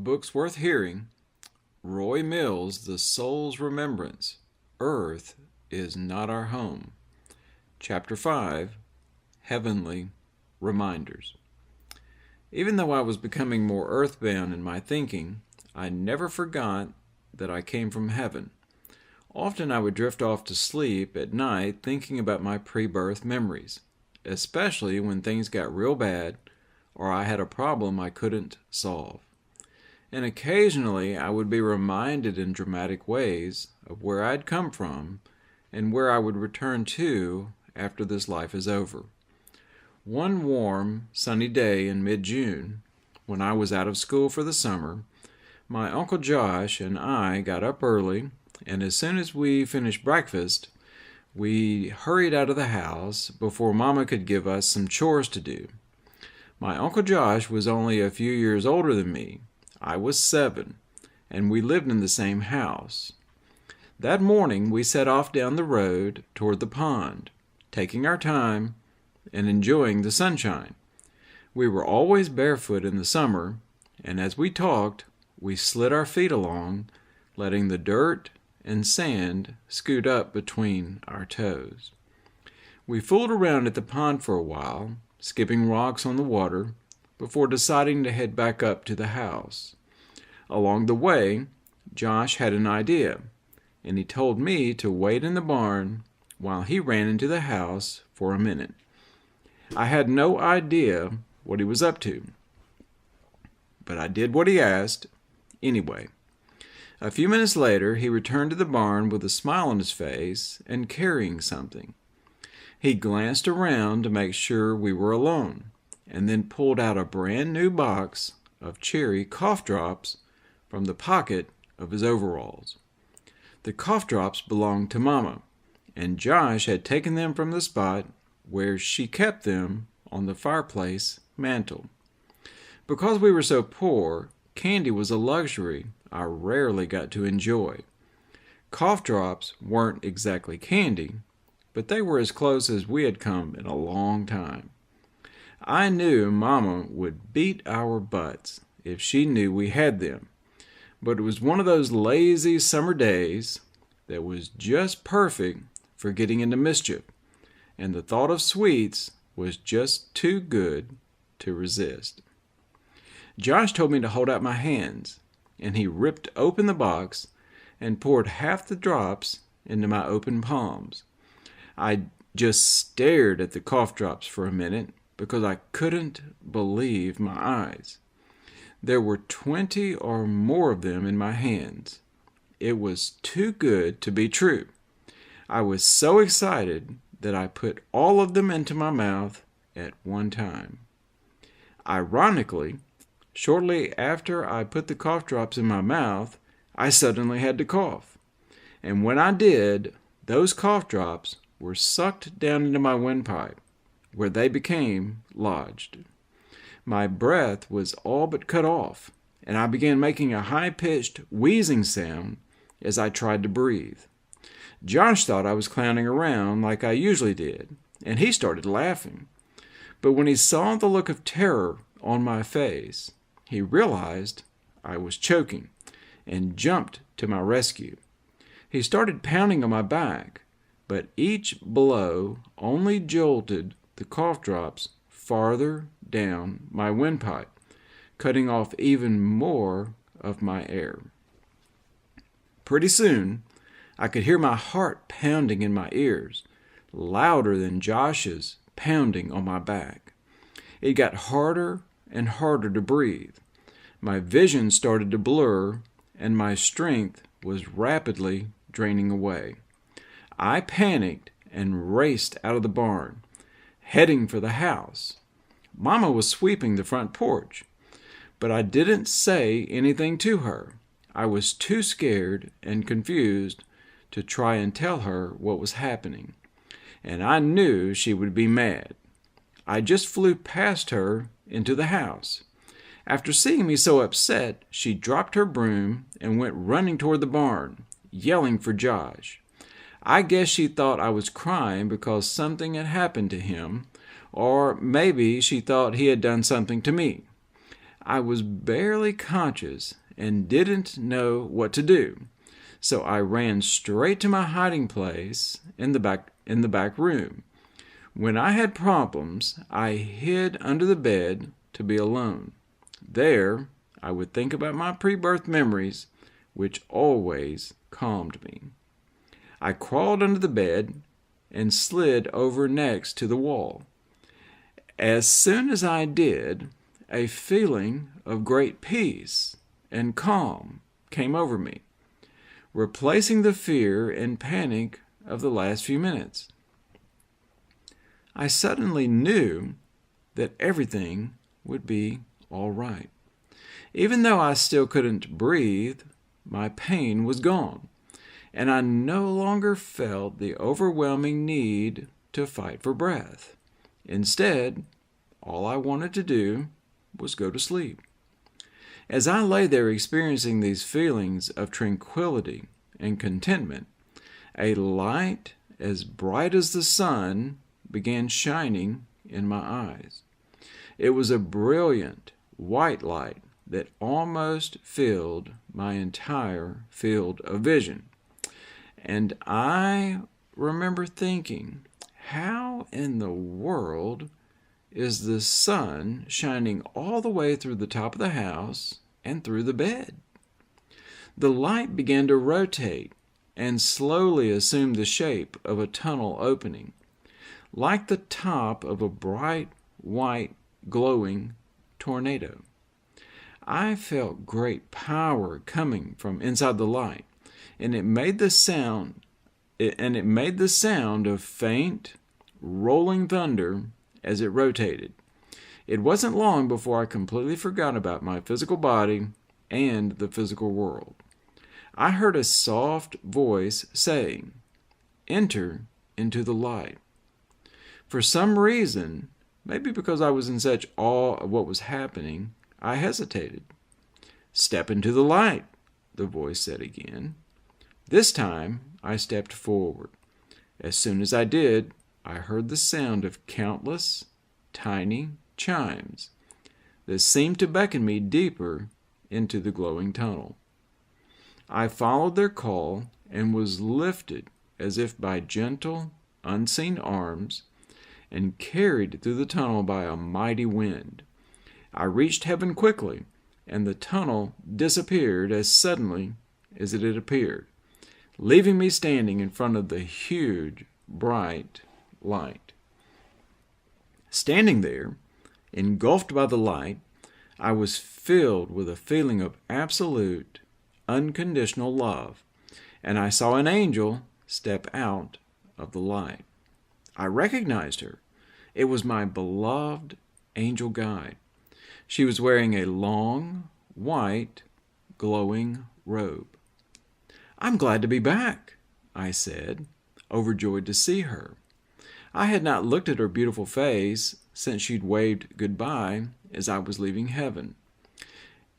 Books Worth Hearing, Roy Mills' The Soul's Remembrance, Earth is Not Our Home. Chapter 5, Heavenly Reminders. Even though I was becoming more earthbound in my thinking, I never forgot that I came from heaven. Often I would drift off to sleep at night thinking about my pre-birth memories, especially when things got real bad or I had a problem I couldn't solve. And occasionally I would be reminded in dramatic ways of where I'd come from and where I would return to after this life is over. One warm, sunny day in mid-June, when I was out of school for the summer, my Uncle Josh and I got up early, and as soon as we finished breakfast, we hurried out of the house before Mama could give us some chores to do. My Uncle Josh was only a few years older than me. I was 7, and we lived in the same house. That morning we set off down the road toward the pond, taking our time and enjoying the sunshine. We were always barefoot in the summer, and as we talked, we slid our feet along, letting the dirt and sand scoot up between our toes. We fooled around at the pond for a while, skipping rocks on the water, before deciding to head back up to the house. Along the way, Josh had an idea, and he told me to wait in the barn while he ran into the house for a minute. I had no idea what he was up to, but I did what he asked anyway. A few minutes later, he returned to the barn with a smile on his face and carrying something. He glanced around to make sure we were alone, and then pulled out a brand new box of cherry cough drops from the pocket of his overalls. The cough drops belonged to Mama, and Josh had taken them from the spot where she kept them on the fireplace mantel. Because we were so poor, candy was a luxury I rarely got to enjoy. Cough drops weren't exactly candy, but they were as close as we had come in a long time. I knew Mama would beat our butts if she knew we had them, but it was one of those lazy summer days that was just perfect for getting into mischief, and the thought of sweets was just too good to resist. Josh told me to hold out my hands, and he ripped open the box and poured half the drops into my open palms. I just stared at the cough drops for a minute because I couldn't believe my eyes. There were 20 or more of them in my hands. It was too good to be true. I was so excited that I put all of them into my mouth at one time. Ironically, shortly after I put the cough drops in my mouth, I suddenly had to cough. And when I did, those cough drops were sucked down into my windpipe, where they became lodged. My breath was all but cut off, and I began making a high-pitched wheezing sound as I tried to breathe. Josh thought I was clowning around like I usually did, and he started laughing. But when he saw the look of terror on my face, he realized I was choking and jumped to my rescue. He started pounding on my back, but each blow only jolted the cough drops farther down my windpipe, cutting off even more of my air. Pretty soon, I could hear my heart pounding in my ears, louder than Josh's pounding on my back. It got harder and harder to breathe. My vision started to blur, and my strength was rapidly draining away. I panicked and raced out of the barn, heading for the house. Mama was sweeping the front porch, but I didn't say anything to her. I was too scared and confused to try and tell her what was happening, and I knew she would be mad. I just flew past her into the house. After seeing me so upset, she dropped her broom and went running toward the barn, yelling for Josh. I guess she thought I was crying because something had happened to him, or maybe she thought he had done something to me. I was barely conscious and didn't know what to do, so I ran straight to my hiding place in the back room. When I had problems, I hid under the bed to be alone. There, I would think about my pre-birth memories, which always calmed me. I crawled under the bed and slid over next to the wall. As soon as I did, a feeling of great peace and calm came over me, replacing the fear and panic of the last few minutes. I suddenly knew that everything would be all right. Even though I still couldn't breathe, my pain was gone, and I no longer felt the overwhelming need to fight for breath. Instead, all I wanted to do was go to sleep. As I lay there experiencing these feelings of tranquility and contentment, a light as bright as the sun began shining in my eyes. It was a brilliant white light that almost filled my entire field of vision. And I remember thinking, how in the world is the sun shining all the way through the top of the house and through the bed? The light began to rotate and slowly assumed the shape of a tunnel opening, like the top of a bright, white, glowing tornado. I felt great power coming from inside the light, and it made the sound of faint, rolling thunder as it rotated. It wasn't long before I completely forgot about my physical body and the physical world. I heard a soft voice saying, "Enter into the light." For some reason, maybe because I was in such awe of what was happening, I hesitated. "Step into the light," the voice said again. This time, I stepped forward. As soon as I did, I heard the sound of countless, tiny chimes that seemed to beckon me deeper into the glowing tunnel. I followed their call and was lifted as if by gentle, unseen arms and carried through the tunnel by a mighty wind. I reached heaven quickly, and the tunnel disappeared as suddenly as it had appeared, leaving me standing in front of the huge, bright light. Standing there, engulfed by the light, I was filled with a feeling of absolute, unconditional love, and I saw an angel step out of the light. I recognized her. It was my beloved angel guide. She was wearing a long, white, glowing robe. "I'm glad to be back," I said, overjoyed to see her. I had not looked at her beautiful face since she'd waved goodbye as I was leaving heaven.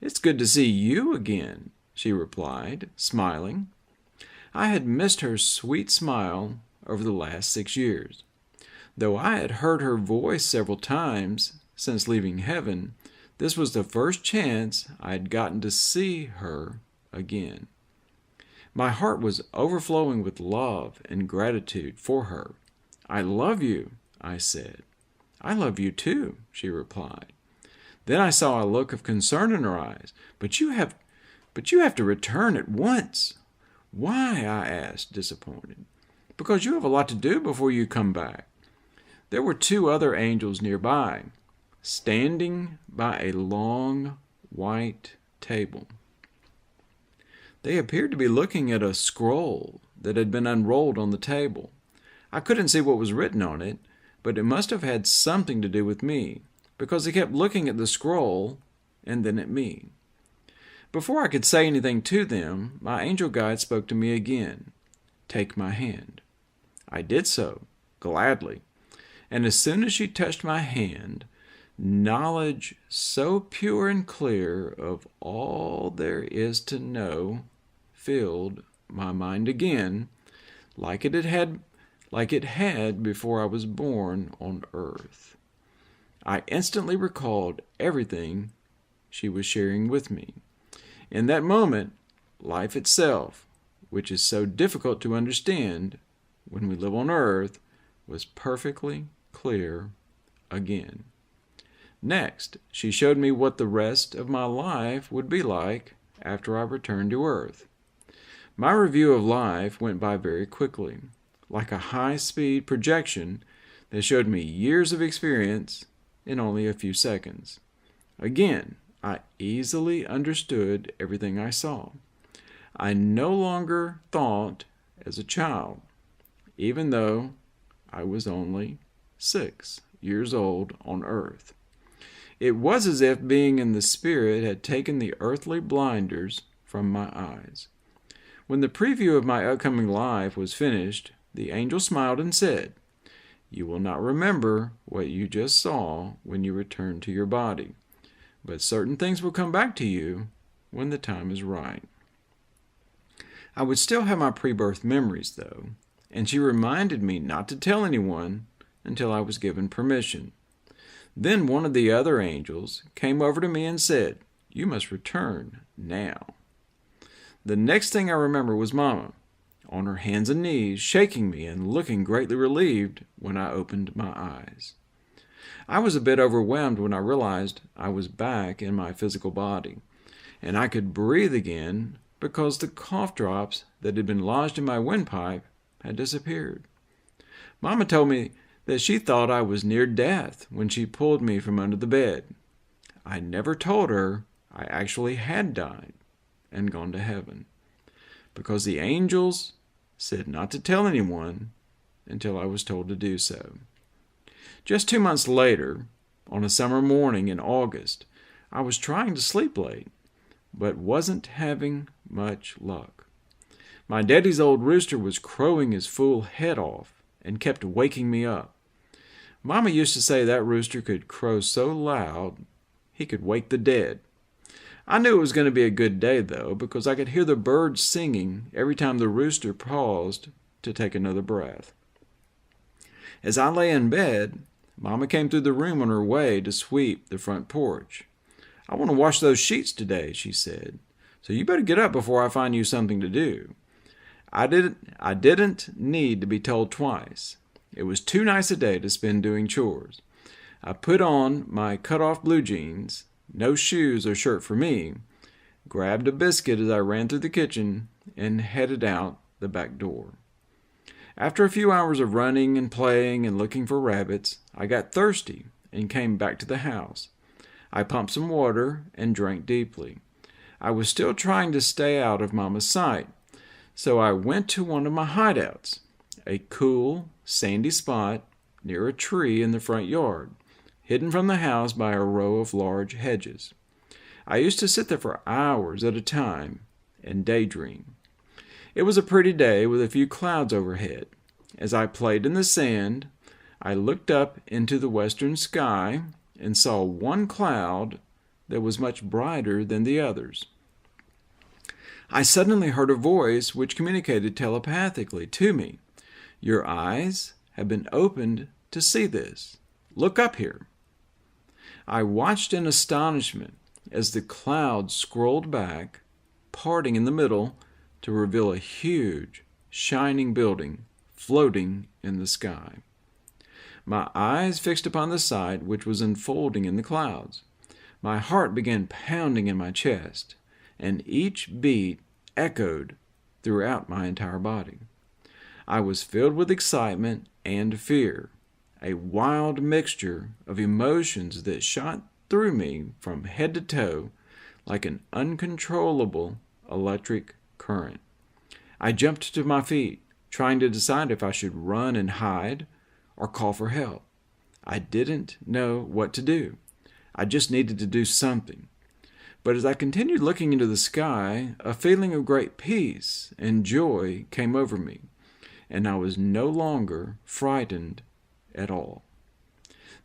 "It's good to see you again," she replied, smiling. I had missed her sweet smile over the last 6 years. Though I had heard her voice several times since leaving heaven, this was the first chance I had gotten to see her again. My heart was overflowing with love and gratitude for her. "I love you," I said. "I love you too," she replied. Then I saw a look of concern in her eyes. But you have to return at once." "Why?" I asked, disappointed. "Because you have a lot to do before you come back." There were 2 other angels nearby, standing by a long, white table. They appeared to be looking at a scroll that had been unrolled on the table. I couldn't see what was written on it, but it must have had something to do with me, because they kept looking at the scroll and then at me. Before I could say anything to them, my angel guide spoke to me again. "Take my hand." I did so, gladly, and as soon as she touched my hand, knowledge so pure and clear of all there is to know filled my mind again, like it had before I was born on earth. I instantly recalled everything she was sharing with me. In that moment, life itself, which is so difficult to understand when we live on earth, was perfectly clear again. Next, she showed me what the rest of my life would be like after I returned to earth. My review of life went by very quickly, like a high-speed projection that showed me years of experience in only a few seconds. Again, I easily understood everything I saw. I no longer thought as a child, even though I was only 6 years old on earth. It was as if being in the Spirit had taken the earthly blinders from my eyes. When the preview of my upcoming life was finished, the angel smiled and said, "You will not remember what you just saw when you return to your body, but certain things will come back to you when the time is right." I would still have my pre-birth memories, though, and she reminded me not to tell anyone until I was given permission. Then one of the other angels came over to me and said, "You must return now." The next thing I remember was Mama, on her hands and knees, shaking me and looking greatly relieved when I opened my eyes. I was a bit overwhelmed when I realized I was back in my physical body, and I could breathe again because the cough drops that had been lodged in my windpipe had disappeared. Mama told me that she thought I was near death when she pulled me from under the bed. I never told her I actually had died and gone to heaven, because the angels said not to tell anyone until I was told to do so. Just 2 months later, on a summer morning in August, I was trying to sleep late, but wasn't having much luck. My daddy's old rooster was crowing his fool head off and kept waking me up. Mama used to say that rooster could crow so loud he could wake the dead. I knew it was going to be a good day, though, because I could hear the birds singing every time the rooster paused to take another breath. As I lay in bed, Mama came through the room on her way to sweep the front porch. "I want to wash those sheets today," she said, "so you better get up before I find you something to do." I didn't need to be told twice. It was too nice a day to spend doing chores. I put on my cut-off blue jeans, no shoes or shirt for me, grabbed a biscuit as I ran through the kitchen, and headed out the back door. After a few hours of running and playing and looking for rabbits, I got thirsty and came back to the house. I pumped some water and drank deeply. I was still trying to stay out of Mama's sight, so I went to one of my hideouts, a cool, sandy spot near a tree in the front yard, hidden from the house by a row of large hedges. I used to sit there for hours at a time and daydream. It was a pretty day with a few clouds overhead. As I played in the sand, I looked up into the western sky and saw one cloud that was much brighter than the others. I suddenly heard a voice which communicated telepathically to me. "Your eyes have been opened to see this. Look up here." I watched in astonishment as the clouds scrolled back, parting in the middle to reveal a huge, shining building floating in the sky. My eyes fixed upon the sight which was unfolding in the clouds. My heart began pounding in my chest, and each beat echoed throughout my entire body. I was filled with excitement and fear, a wild mixture of emotions that shot through me from head to toe like an uncontrollable electric current. I jumped to my feet, trying to decide if I should run and hide or call for help. I didn't know what to do. I just needed to do something. But as I continued looking into the sky, a feeling of great peace and joy came over me, and I was no longer frightened at all.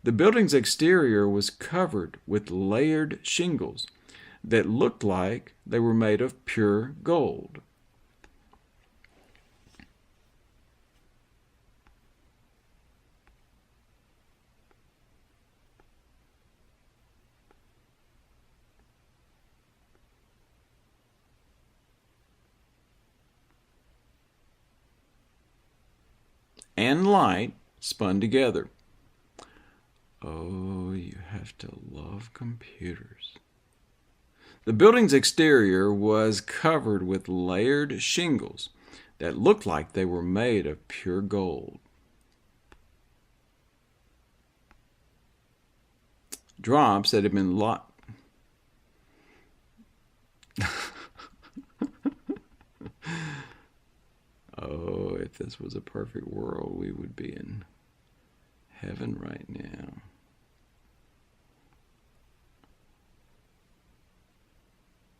The building's exterior was covered with layered shingles that looked like they were made of pure gold. and light spun together. Oh, you have to love computers. The building's exterior was covered with layered shingles that looked like they were made of pure gold. Drops that had been Oh, if this was a perfect world, we would be in heaven right now.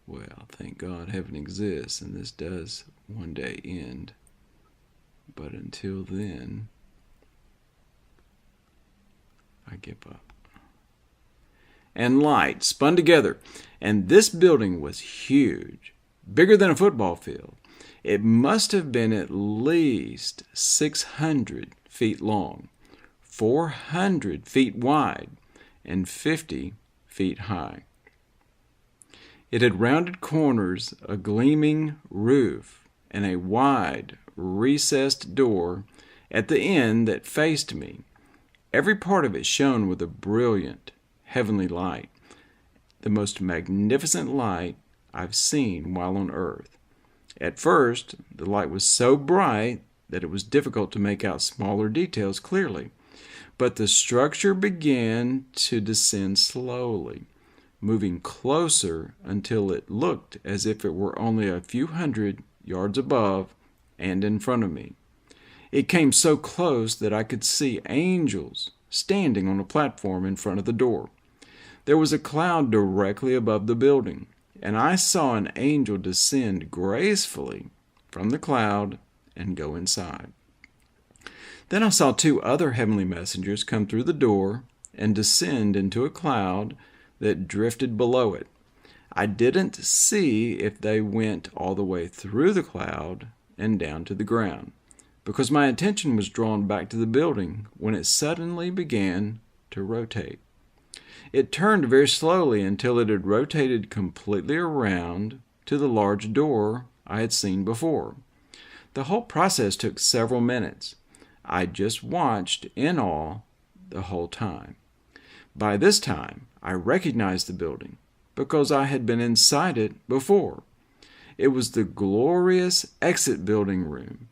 Well, thank God heaven exists, and this does one day end. But until then, I give up. And light spun together, and this building was huge, bigger than a football field. It must have been at least 600 feet long, 400 feet wide, and 50 feet high. It had rounded corners, a gleaming roof, and a wide, recessed door at the end that faced me. Every part of it shone with a brilliant, heavenly light, the most magnificent light I've seen while on earth. At first, the light was so bright that it was difficult to make out smaller details clearly, but the structure began to descend slowly, moving closer until it looked as if it were only a few hundred yards above and in front of me. It came so close that I could see angels standing on a platform in front of the door. There was a cloud directly above the building, and I saw an angel descend gracefully from the cloud and go inside. Then I saw two other heavenly messengers come through the door and descend into a cloud that drifted below it. I didn't see if they went all the way through the cloud and down to the ground, because my attention was drawn back to the building when it suddenly began to rotate. It turned very slowly until it had rotated completely around to the large door I had seen before. The whole process took several minutes. I just watched in awe the whole time. By this time, I recognized the building because I had been inside it before. It was the glorious exit building room,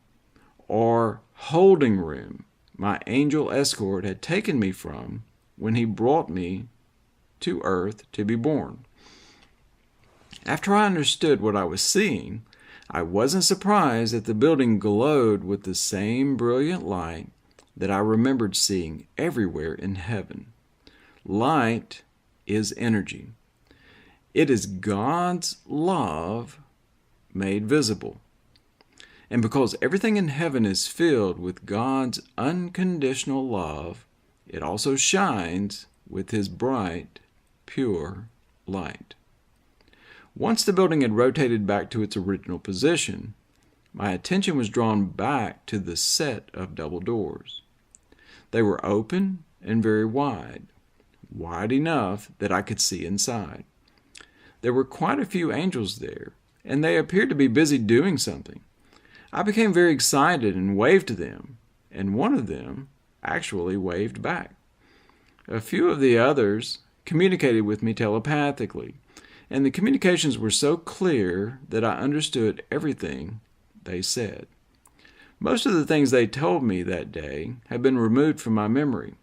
or holding room, my angel escort had taken me from when he brought me to earth to be born. After I understood what I was seeing, I wasn't surprised that the building glowed with the same brilliant light that I remembered seeing everywhere in heaven. Light is energy. It is God's love made visible. And because everything in heaven is filled with God's unconditional love, it also shines with His bright, pure light. Once the building had rotated back to its original position, my attention was drawn back to the set of double doors. They were open and very wide enough that I could see inside. There were quite a few angels there, and they appeared to be busy doing something. I became very excited and waved to them, and one of them actually waved back. A few of the others communicated with me telepathically, and the communications were so clear that I understood everything they said. Most of the things they told me that day had been removed from my memory,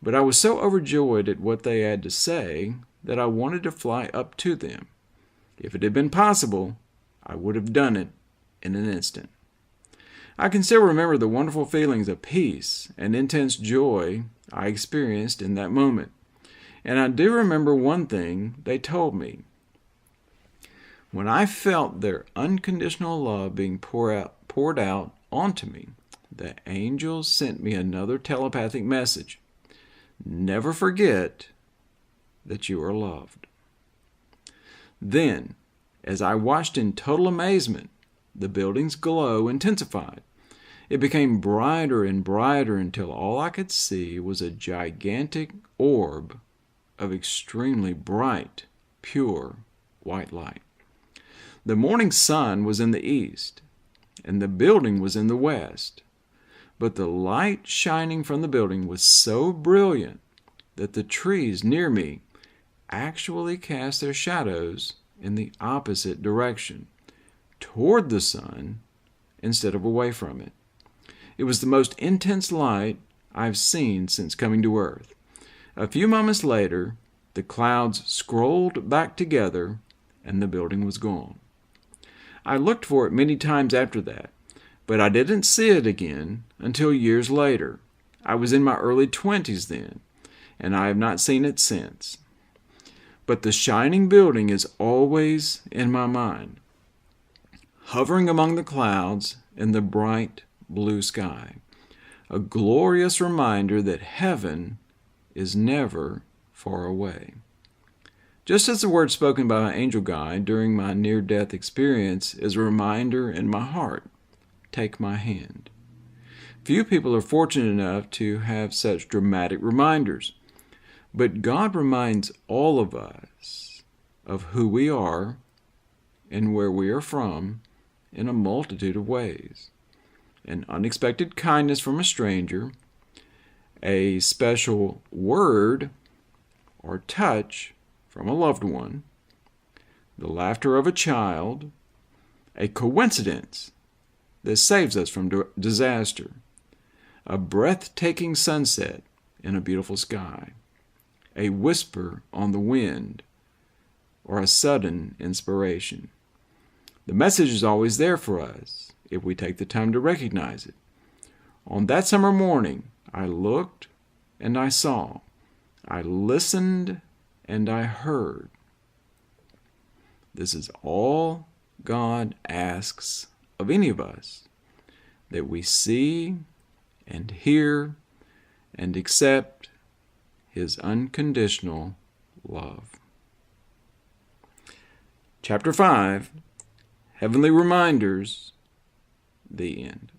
but I was so overjoyed at what they had to say that I wanted to fly up to them. If it had been possible, I would have done it in an instant. I can still remember the wonderful feelings of peace and intense joy I experienced in that moment. And I do remember one thing they told me. When I felt their unconditional love being poured out onto me, the angels sent me another telepathic message. Never forget that you are loved. Then, as I watched in total amazement, the building's glow intensified. It became brighter and brighter until all I could see was a gigantic orb of extremely bright, pure white light. The morning sun was in the east, and the building was in the west. but the light shining from the building was so brilliant that the trees near me actually cast their shadows in the opposite direction, toward the sun instead of away from it. It was the most intense light I've seen since coming to Earth. A few moments later, the clouds scrolled back together and the building was gone. I looked for it many times after that, but I didn't see it again until years later. I was in my early 20s then, and I have not seen it since. But the shining building is always in my mind, hovering among the clouds in the bright blue sky, a glorious reminder that heaven is never far away. Just as the word spoken by my angel guide during my near-death experience is a reminder in my heart, take my hand. Few people are fortunate enough to have such dramatic reminders, but God reminds all of us of who we are and where we are from in a multitude of ways. An unexpected kindness from a stranger, a special word or touch from a loved one, the laughter of a child, a coincidence that saves us from disaster, a breathtaking sunset in a beautiful sky, a whisper on the wind, or a sudden inspiration. The message is always there for us if we take the time to recognize it. On that summer morning, I looked and I saw. I listened and I heard. This is all God asks of any of us, that we see and hear and accept His unconditional love. Chapter 5, Heavenly Reminders, the end.